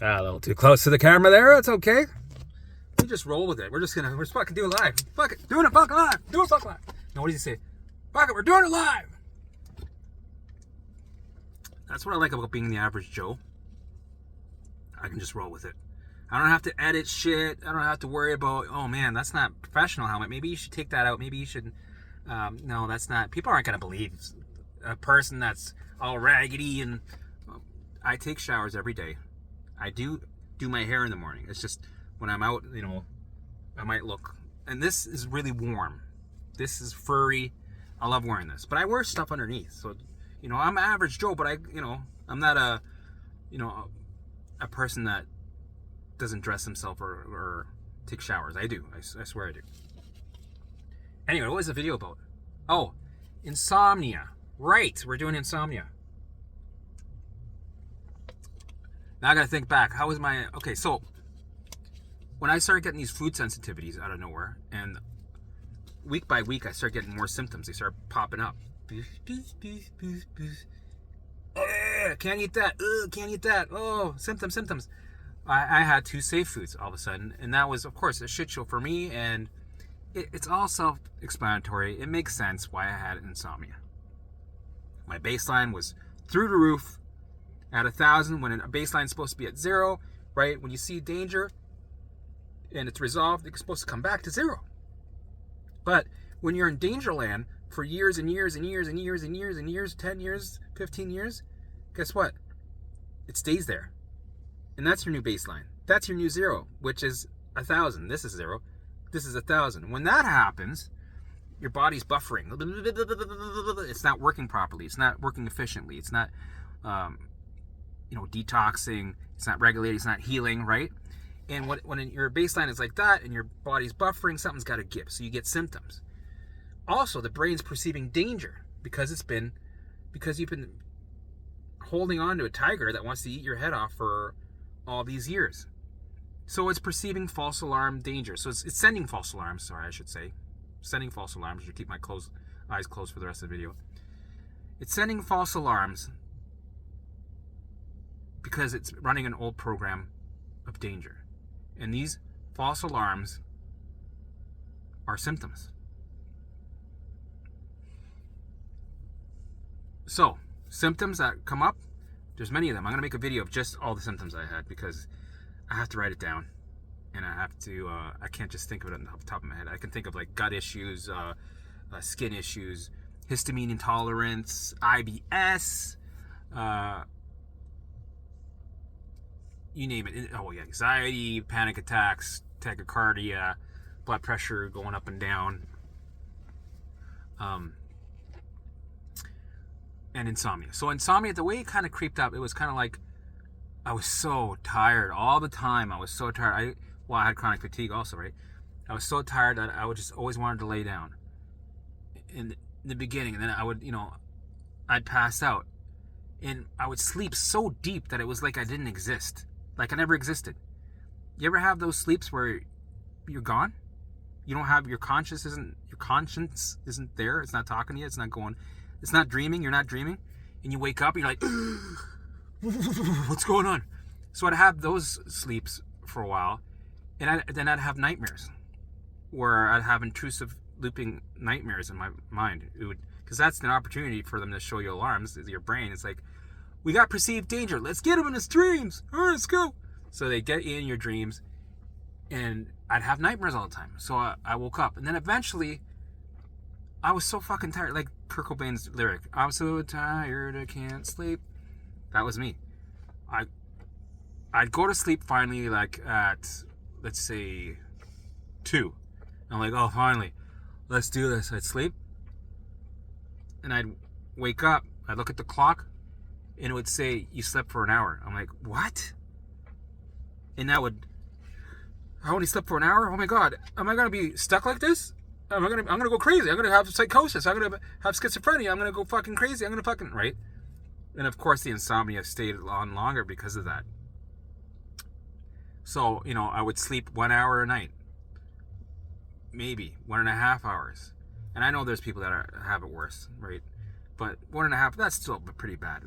A little too close to the camera there. That's okay. We just roll with it. We're just fucking doing it live. Fuck it. Doing it fucking live. Do it fucking live. Now, what does he say? Fuck it. We're doing it live. That's what I like about being the average Joe. I can just roll with it. I don't have to edit shit. I don't have to worry about, oh man, that's not professional helmet. Maybe you should take that out. Maybe you should. No, that's not. People aren't going to believe a person that's all raggedy. And I take showers every day. I do my hair in the morning. It's just when I'm out, I might look. And this is really warm. This is furry. I love wearing this. But I wear stuff underneath. So, I'm an average Joe, but I'm not a person that doesn't dress himself or take showers. I do. I swear I do. Anyway, what was the video about? Oh, insomnia. Right, we're doing insomnia. Now I gotta think back. How was my... Okay, so when I started getting these food sensitivities out of nowhere, and week by week I started getting more symptoms. They start popping up. Can't eat that. Can't eat that. Oh, symptoms. I had 2 safe foods all of a sudden, and that was, of course, a shit show for me, and it's all self-explanatory. It makes sense why I had insomnia. My baseline was through the roof at 1,000 when a baseline is supposed to be at 0, right? When you see danger and it's resolved, it's supposed to come back to 0. But when you're in danger land for years and years and years and years and years and years, 10 years, 15 years, guess what? It stays there. And that's your new baseline. That's your new 0, which is 1,000. This is 0. This is 1,000. When that happens, your body's buffering. It's not working properly. It's not working efficiently. It's not, detoxing. It's not regulating. It's not healing, right? And when your baseline is like that and your body's buffering, something's got to give. So you get symptoms. Also, the brain's perceiving danger because you've been holding on to a tiger that wants to eat your head off for all these years. So it's perceiving false alarm danger. So it's sending false alarms, sending false alarms. I should keep my eyes closed for the rest of the video. It's sending false alarms because it's running an old program of danger. And these false alarms are symptoms. So, symptoms that come up, there's many of them. I'm going to make a video of just all the symptoms I had because I have to write it down. And I have to, I can't just think of it off the top of my head. I can think of like gut issues, skin issues, histamine intolerance, IBS, you name it. Anxiety, panic attacks, tachycardia, blood pressure going up and down, and insomnia. So insomnia, the way it kind of creeped up, it was kind of like I was so tired all the time. I was so tired. I had chronic fatigue also, right? I was so tired that I would just always wanted to lay down in the beginning, and then I would, I'd pass out, and I would sleep so deep that it was like I didn't exist, like I never existed. You ever have those sleeps where you're gone? You don't have your conscience isn't there. It's not talking to you. It's not going. It's not dreaming. You're not dreaming, and you wake up and you're like, what's going on? So I'd have those sleeps for a while, and then I'd have nightmares, where I'd have intrusive looping nightmares in my mind. Because that's an opportunity for them to show you alarms. Your brain is like, we got perceived danger. Let's get him in his dreams. All right, let's go. So they get you in your dreams, and I'd have nightmares all the time. So I woke up, and then eventually, I was so fucking tired. Like Kurt Cobain's lyric, I'm so tired, I can't sleep. That was me. I'd go to sleep finally, like at, let's say, 2. I'm like, oh, finally, let's do this. I'd sleep, and I'd wake up. I'd look at the clock, and it would say, you slept for an hour. I'm like, what? And I only slept for an hour? Oh my God, am I going to be stuck like this? I'm gonna go crazy. I'm gonna have psychosis. I'm gonna have schizophrenia. I'm gonna go fucking crazy. I'm gonna fucking, right? And of course the insomnia stayed on longer because of that. So, I would sleep 1 hour a night. Maybe 1.5 hours. And I know there's people that have it worse, right? But 1.5, that's still pretty bad.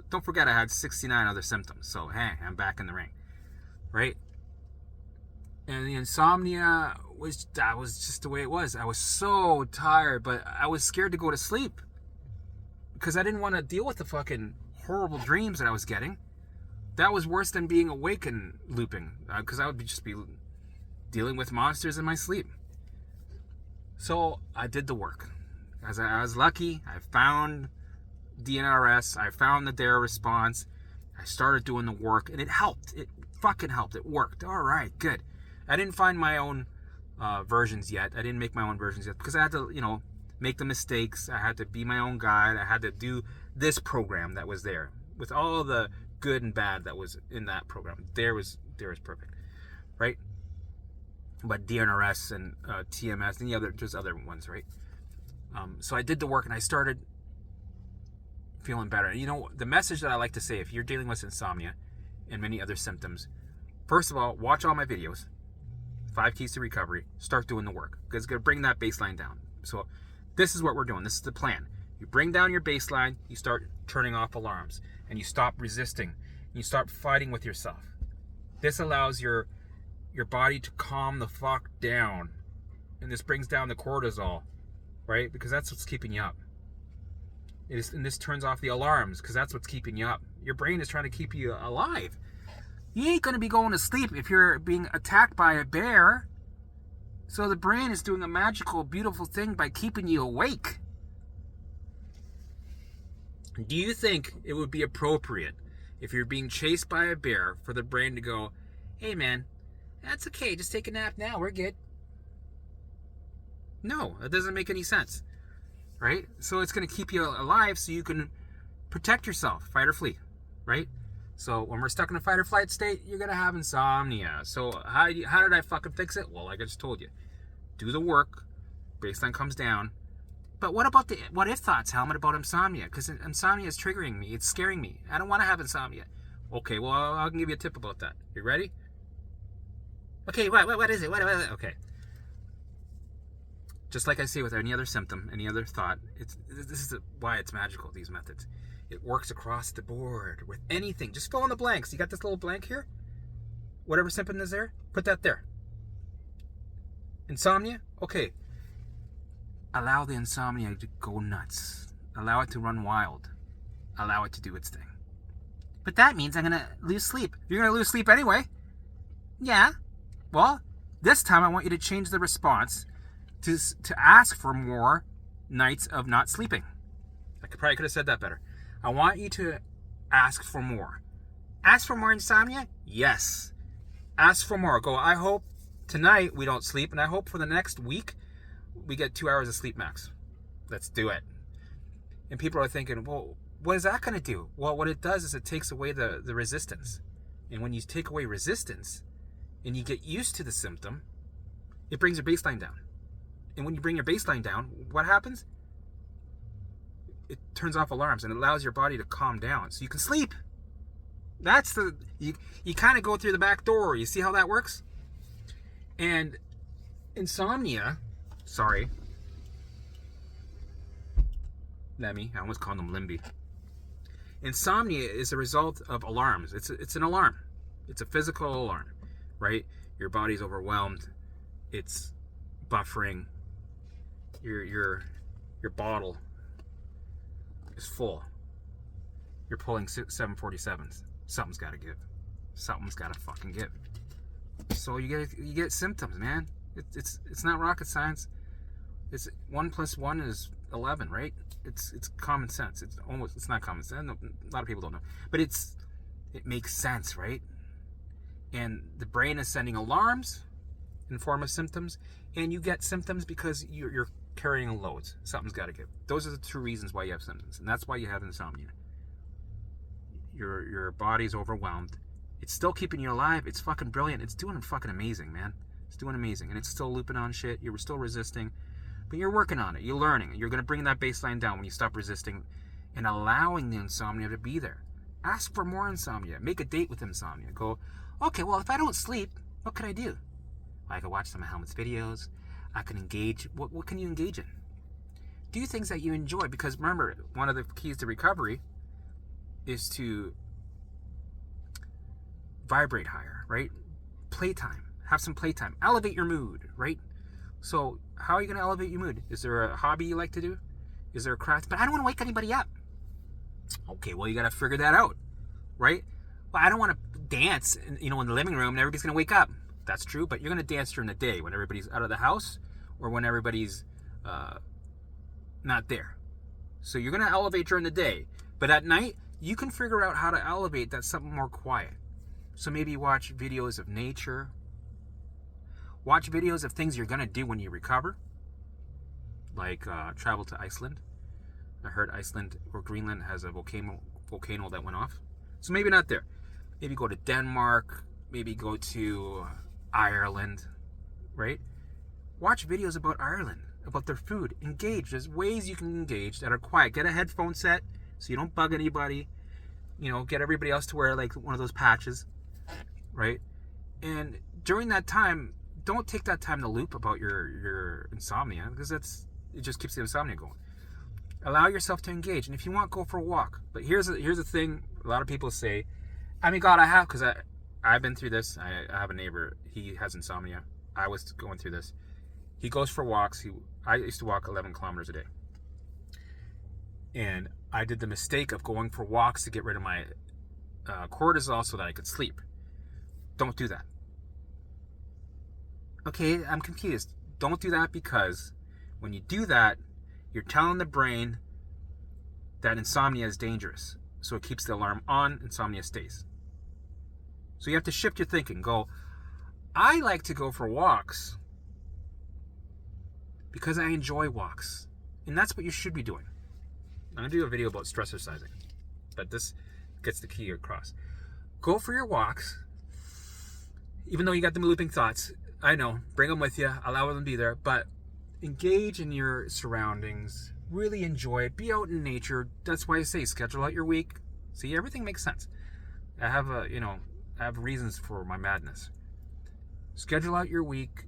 Don't forget I had 69 other symptoms. So, hey, I'm back in the ring. right? And the insomnia was just the way it was. I was so tired, but I was scared to go to sleep because I didn't want to deal with the fucking horrible dreams that I was getting. That was worse than being awake and looping, because I would just be dealing with monsters in my sleep. So I did the work. As I was lucky, I found DNRS, I found the DARE response, I started doing the work, and it helped. It fucking helped. It worked. All right, good. I didn't find my own versions yet. I didn't make my own versions yet because I had to, make the mistakes. I had to be my own guide. I had to do this program that was there with all the good and bad that was in that program. DARE was perfect, right? But DNRS and TMS and there's other ones, right? So I did the work and I started feeling better. And the message that I like to say, if you're dealing with insomnia and many other symptoms, first of all, watch all my videos. 5 Keys to Recovery. Start doing the work because it's going to bring that baseline down. So this is what we're doing. This is the plan. You bring down your baseline, you start turning off alarms, and you stop resisting, and you start fighting with yourself. This allows your body to calm the fuck down, and this brings down the cortisol, right? Because that's what's keeping you up. And this turns off the alarms because that's what's keeping you up. Your brain is trying to keep you alive. You ain't going to be going to sleep if you're being attacked by a bear. So the brain is doing a magical, beautiful thing by keeping you awake. Do you think it would be appropriate if you're being chased by a bear for the brain to go, hey man, that's okay, just take a nap now, we're good? No, that doesn't make any sense, right? So it's going to keep you alive so you can protect yourself, fight or flee, right? So when we're stuck in a fight or flight state, you're going to have insomnia. So how did I fucking fix it? Well, like I just told you, do the work, baseline comes down. But what about the what if thoughts, Helmut, about insomnia? Because insomnia is triggering me. It's scaring me. I don't want to have insomnia. Okay, well, I can give you a tip about that. You ready? Okay, what is it? What? Okay. Just like I say with any other symptom, any other thought, this is why it's magical, these methods. It works across the board with anything. Just fill in the blanks. You got this little blank here? Whatever symptom is there, put that there. Insomnia? Okay. Allow the insomnia to go nuts. Allow it to run wild. Allow it to do its thing. But that means I'm going to lose sleep. You're going to lose sleep anyway. Yeah. Well, this time I want you to change the response to ask for more nights of not sleeping. I probably could have said that better. I want you to ask for more. Ask for more insomnia? Yes. Ask for more. Go, I hope tonight we don't sleep, and I hope for the next week we get 2 hours of sleep max. Let's do it. And people are thinking, well, what is that going to do? Well, what it does is it takes away the resistance. And when you take away resistance and you get used to the symptom, it brings your baseline down. And when you bring your baseline down, what happens? It turns off alarms and it allows your body to calm down so you can sleep. That's you kind of go through the back door. You see how that works? And insomnia, sorry, Lemmy, I almost called him Limby. Insomnia is a result of alarms. It's an alarm. It's a physical alarm, right? Your body's overwhelmed. It's buffering. Your bottle is full. You're pulling 747s. Something's got to give. Something's got to fucking give. So you get symptoms, man. It's not rocket science. It's 1 + 1 is 11, right? It's common sense. It's not common sense. A lot of people don't know, but it makes sense, right? And the brain is sending alarms in form of symptoms, and you get symptoms because you're carrying loads. Something's got to give. Those are the 2 reasons why you have symptoms, and that's why you have insomnia. Your body's overwhelmed. It's still keeping you alive. It's fucking brilliant. It's doing fucking amazing, man. It's doing amazing, and it's still looping on shit. You're still resisting, but you're working on it. You're learning. You're going to bring that baseline down when you stop resisting and allowing the insomnia to be there. Ask for more insomnia. Make a date with insomnia. Go, okay, well, if I don't sleep, what could I do? I could watch some of Helmut's videos. I can engage. What can you engage in? Do things that you enjoy, because remember, one of the keys to recovery is to vibrate higher, right? playtime. Have some playtime. Elevate your mood, right? So how are you going to elevate your mood? Is there a hobby you like to do? Is there a craft? But I don't want to wake anybody up. Okay, well, you got to figure that out, right? Well, I don't want to dance, in the living room and everybody's going to wake up. That's true, but you're going to dance during the day when everybody's out of the house or when everybody's not there. So you're going to elevate during the day. But at night, you can figure out how to elevate that something more quiet. So maybe watch videos of nature. Watch videos of things you're going to do when you recover. Like travel to Iceland. I heard Iceland or Greenland has a volcano that went off. So maybe not there. Maybe go to Denmark. Maybe go to Ireland. Right? Watch videos about Ireland, about their food. Engage. There's ways you can engage that are quiet. Get a headphone set so you don't bug anybody. Get everybody else to wear like one of those patches. Right? And during that time, don't take that time to loop about your insomnia, because it just keeps the insomnia going. Allow yourself to engage, and if you want, go for a walk. But here's the thing: a lot of people say, "I mean, God, I have," because I've been through this. I have a neighbor; he has insomnia. I was going through this. He goes for walks. I used to walk 11 kilometers a day, and I did the mistake of going for walks to get rid of my cortisol so that I could sleep. Don't do that. Okay, I'm confused. Don't do that, because when you do that, you're telling the brain that insomnia is dangerous. So it keeps the alarm on, insomnia stays. So you have to shift your thinking. Go, I like to go for walks because I enjoy walks. And that's what you should be doing. I'm going to do a video about stress exercising, but this gets the key across. Go for your walks, even though you got them looping thoughts. I know, bring them with you, allow them to be there, but engage in your surroundings, really enjoy it, be out in nature. That's why I say schedule out your week. See, everything makes sense. I have reasons for my madness. Schedule out your week,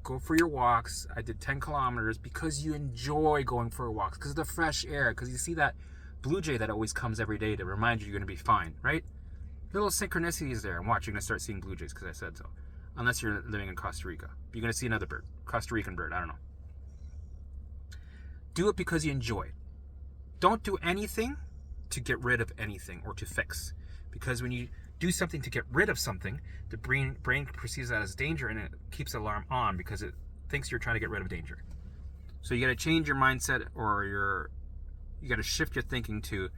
go for your walks. I did 10 kilometers because you enjoy going for walks, because of the fresh air, because you see that blue jay that always comes every day to remind you're going to be fine, right? Little synchronicities there, and watch, you're going to start seeing blue jays because I said so. Unless you're living in Costa Rica. You're going to see another bird. Costa Rican bird. I don't know. Do it because you enjoy it. Don't do anything to get rid of anything or to fix. Because when you do something to get rid of something, the brain perceives that as danger, and it keeps the alarm on because it thinks you're trying to get rid of danger. So you got to change your mindset, or you got to shift your thinking to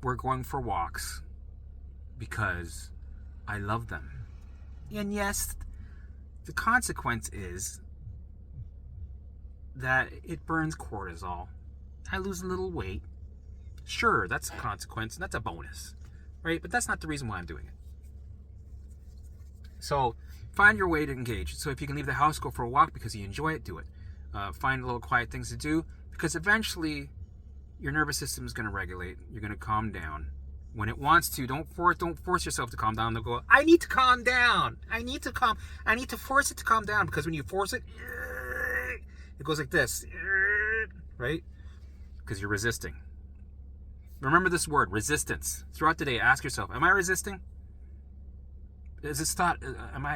we're going for walks because I love them. And yes, the consequence is that it burns cortisol. I lose a little weight. Sure, that's a consequence, and that's a bonus, right? But that's not the reason why I'm doing it. So find your way to engage. So if you can leave the house, go for a walk because you enjoy it, do it. Find little quiet things to do, because eventually your nervous system is going to regulate. You're going to calm down. When it wants to, don't force yourself to calm down. They'll go, I need to calm down. I need to force it to calm down, because when you force it, it goes like this, right? Because you're resisting. Remember this word, resistance. Throughout the day, ask yourself, am I resisting? Is this thought,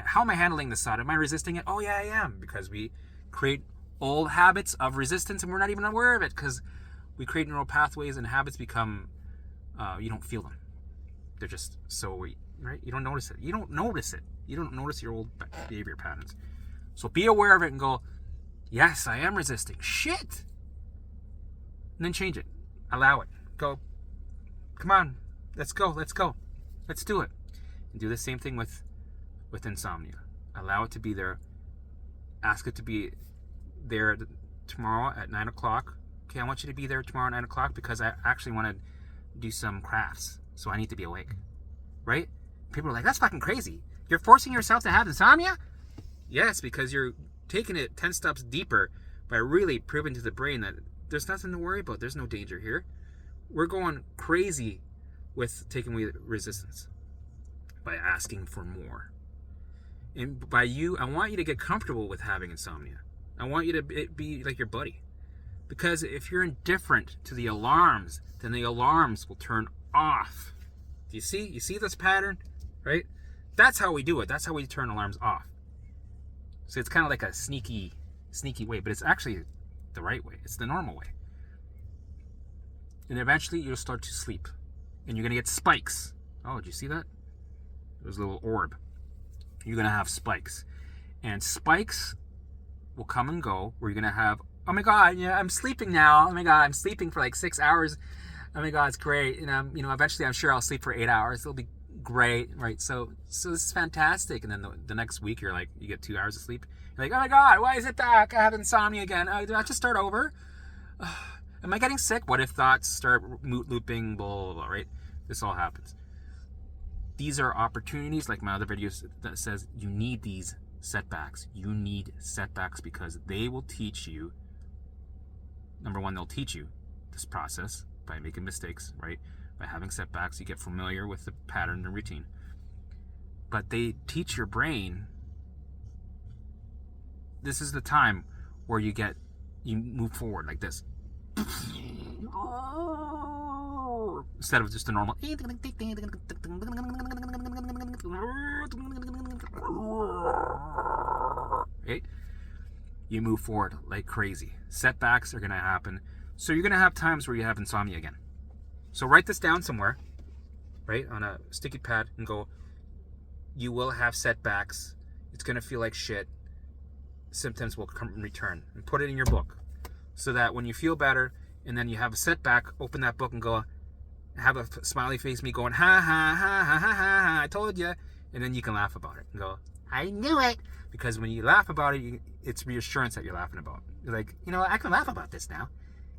how am I handling this thought? Am I resisting it? Oh yeah, I am. Because we create old habits of resistance and we're not even aware of it, because we create neural pathways and habits become, you don't feel them. They're just so, right? You don't notice it. You don't notice your old behavior patterns. So be aware of it and go, yes, I am resisting. Shit. And then change it. Allow it. Go, come on, let's go. Let's do it. And do the same thing with insomnia. Allow it to be there. Ask it to be there tomorrow at 9 o'clock. Okay, I want you to be there tomorrow at 9 o'clock because I actually want to do some crafts, so I need to be awake, right? People are like, that's fucking crazy. You're forcing yourself to have insomnia? Yes, because you're taking it 10 steps deeper by really proving to the brain that there's nothing to worry about. There's no danger here. We're going crazy with taking away resistance by asking for more. And by I want you to get comfortable with having insomnia. I want you to be like your buddy. Because if you're indifferent to the alarms, then the alarms will turn off. Do you see? You see this pattern, right? That's how we do it. That's how we turn alarms off. So it's kind of like a sneaky way, but it's actually the right way. It's the normal way. And eventually you'll start to sleep. And you're going to get spikes. Oh, did you see that? There's a little orb. You're going to have spikes. And spikes will come and go where you're going to have, oh my God, yeah, I'm sleeping now. Oh my God, I'm sleeping for like 6 hours. Oh my God, it's great. And eventually I'm sure I'll sleep for 8 hours. It'll be great, right? So this is fantastic. And then the next week you're like, you get 2 hours of sleep. You're like, oh my God, why is it back? I have insomnia again. Do I have to start over? Am I getting sick? What if thoughts start looping, blah, blah, blah, right? This all happens. These are opportunities, like my other videos that says you need these setbacks. You need setbacks because they will teach you, number one, they'll teach you this process by making mistakes, right? By having setbacks, you get familiar with the pattern and routine. But they teach your brain, this is the time where you move forward like this. Instead of just a normal, right? You move forward like crazy. Setbacks are going to happen. So you're going to have times where you have insomnia again. So write this down somewhere, right, on a sticky pad and go, you will have setbacks. It's going to feel like shit. Symptoms will come and return. And put it in your book so that when you feel better and then you have a setback, open that book and go, have a smiley face, me going, ha, ha, ha, ha, ha, ha, ha, I told you. And then you can laugh about it and go, I knew it. Because when you laugh about it, it's reassurance that you're laughing about. You're like, I can laugh about this now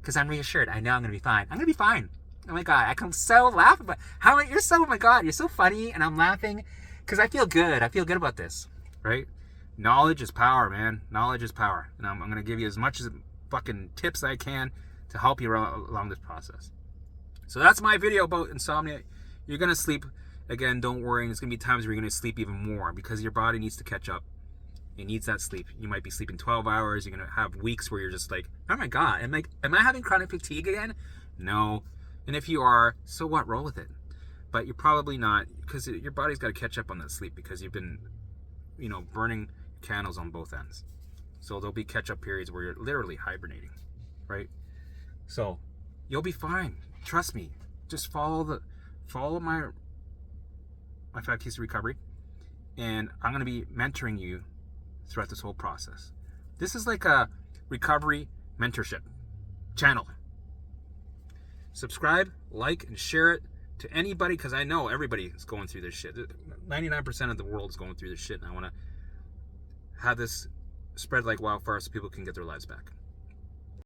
because I'm reassured. I know I'm going to be fine. I'm going to be fine. Oh my God, I can so laugh about oh my God, you're so funny. And I'm laughing because I feel good. I feel good about this, right? Knowledge is power, man. Knowledge is power. And I'm going to give you as much as fucking tips I can to help you along this process. So that's my video about insomnia. You're going to sleep. Again, don't worry. There's going to be times where you're going to sleep even more because your body needs to catch up. It needs that sleep. You might be sleeping 12 hours. You're going to have weeks where you're just like, oh my God, am I having chronic fatigue again? No. And if you are, so what? Roll with it. But you're probably not, because your body's got to catch up on that sleep because you've been, burning candles on both ends. So there'll be catch-up periods where you're literally hibernating, right? So you'll be fine. Trust me. Just follow my 5 keys to recovery, and I'm going to be mentoring you throughout this whole process. This is like a recovery mentorship channel. Subscribe, like, and share it to anybody because I know everybody is going through this shit. 99% of the world is going through this shit, and I want to have this spread like wildfire so people can get their lives back.